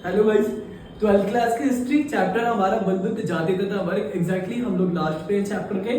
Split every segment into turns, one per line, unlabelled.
Hello guys, 12th class की history chapter हमारा बंधुत्व जाति तथा वर्ग। एग्जैक्टली हम लोग लास्ट पे चैप्टर के।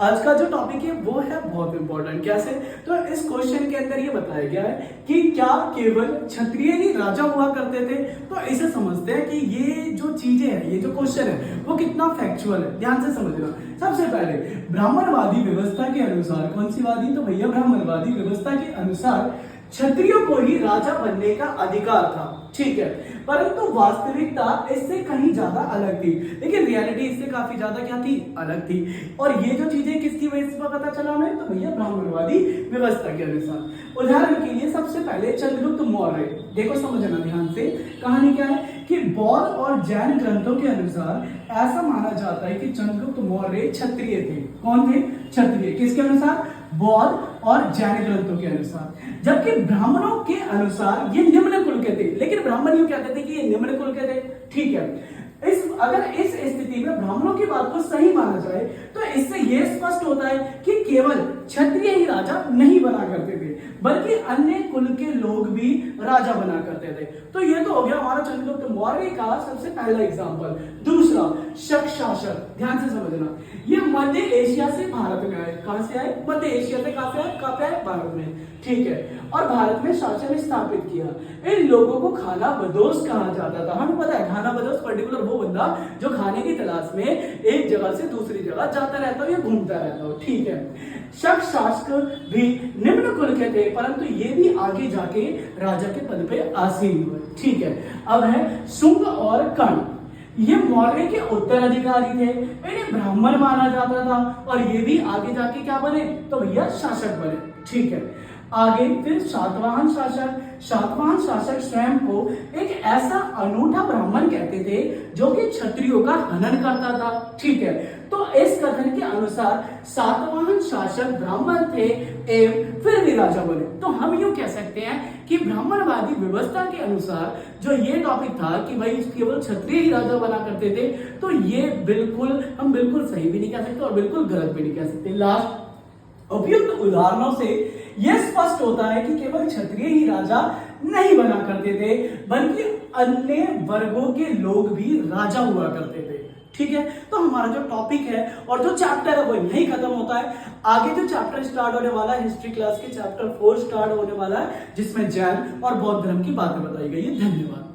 आज का जो टॉपिक है वो है बहुत इंपॉर्टेंट। कैसे? तो इस क्वेश्चन के अंदर ये बताया गया है कि क्या केवल क्षत्रिय ही राजा हुआ करते थे। तो इसे समझते हैं कि ये जो चीजें हैं, ये जो क्वेश्चन है वो कितना फैक्चुअल है। ध्यान से समझना। सबसे पहले ब्राह्मणवादी व्यवस्था के अनुसार, कौन सी वादी? तो भैया ब्राह्मणवादी व्यवस्था के अनुसार क्षत्रियों को ही राजा बनने का अधिकार था। ठीक है, परंतु वास्तविकता इससे कहीं ज्यादा अलग थी। लेकिन रियलिटी इससे काफी ज्यादा क्या थी? अलग थी। और ये जो चीजें किसकी वजह से पता चला हमें? तो भैया ब्राह्मणवादी व्यवस्था के अनुसार। उदाहरण के लिए सबसे पहले चंद्रगुप्त मौर्य। देखो समझना ध्यान से, कहानी क्या है कि बौद्ध और जैन ग्रंथों के अनुसार ऐसा माना जाता है कि चंद्रगुप्त मौर्य क्षत्रिय थे। कौन थे? क्षत्रिय। किसके अनुसार? बौद्ध और जैन ग्रंथों के अनुसार। जबकि ब्राह्मणों के अनुसार ये निम्न कुल के थे। लेकिन ब्राह्मण यूं कहते थे कि ये निम्न कुल के थे। ठीक है, अगर इस स्थिति में ब्राह्मणों की बात को सही माना जाए तो इससे यह स्पष्ट होता है कि केवल क्षत्रिय ही राजा नहीं बना करते थे, बल्कि अन्य कुल के लोग भी राजा बना करते थे। तो ये तो हो गया हमारा चंद्रगुप्त मौर्य का सबसे पहला एग्जांपल। दूसरा, शक शासक। ध्यान से समझना, ये मध्य एशिया से भारत में आए। कहां से आए? मध्य एशिया से। कहां पे आए? भारत में। ठीक है, और भारत में शासन स्थापित किया। इन लोगों को खाना बदोश कहा जाता था। हमें पता है खाना बदोश पर्टिकुलर वो बंदा जो खाने की तलाश में एक जगह से दूसरी जगह जाता रहता हो या घूमता रहता हो। ठीक है, शक शासक भी निम्न कुल के थे, परंतु ये भी आगे जाके राजा के पद पे आसीन हुए। ठीक है, अब है शुंग और कर्ण। ये मौर्य के उत्तराधिकारी थे। इन्हें ब्राह्मण माना जाता था और ये भी आगे जाके क्या बने? तो भैया शासक बने। ठीक है, आगे फिर सातवाहन शासक। सातवाहन शासक स्वयं को एक ऐसा अनूठा ब्राह्मण कहते थे जो कि क्षत्रियों का हनन करता था। ठीक है, तो इस कथन के अनुसार सातवाहन शासक ब्राह्मण थे एवं फिर भी राजा बने। तो हम यूं कह सकते हैं कि ब्राह्मणवादी व्यवस्था के अनुसार जो ये टॉपिक था कि भाई केवल क्षत्रिय ही राजा बना करते थे, तो ये हम बिल्कुल सही भी नहीं कह सकते और बिल्कुल गलत भी नहीं कह सकते। लास्ट उपयुक्त उदाहरणों से यह स्पष्ट होता है कि केवल क्षत्रिय ही राजा नहीं बना करते थे, बल्कि अन्य वर्गों के लोग भी राजा हुआ करते थे। ठीक है, तो हमारा जो टॉपिक है और जो चैप्टर है वो यही खत्म होता है। आगे जो चैप्टर स्टार्ट होने वाला है हिस्ट्री क्लास के चैप्टर 4 स्टार्ट होने वाला है, जिसमें जैन और बौद्ध धर्म की बातें बताई गई है। धन्यवाद।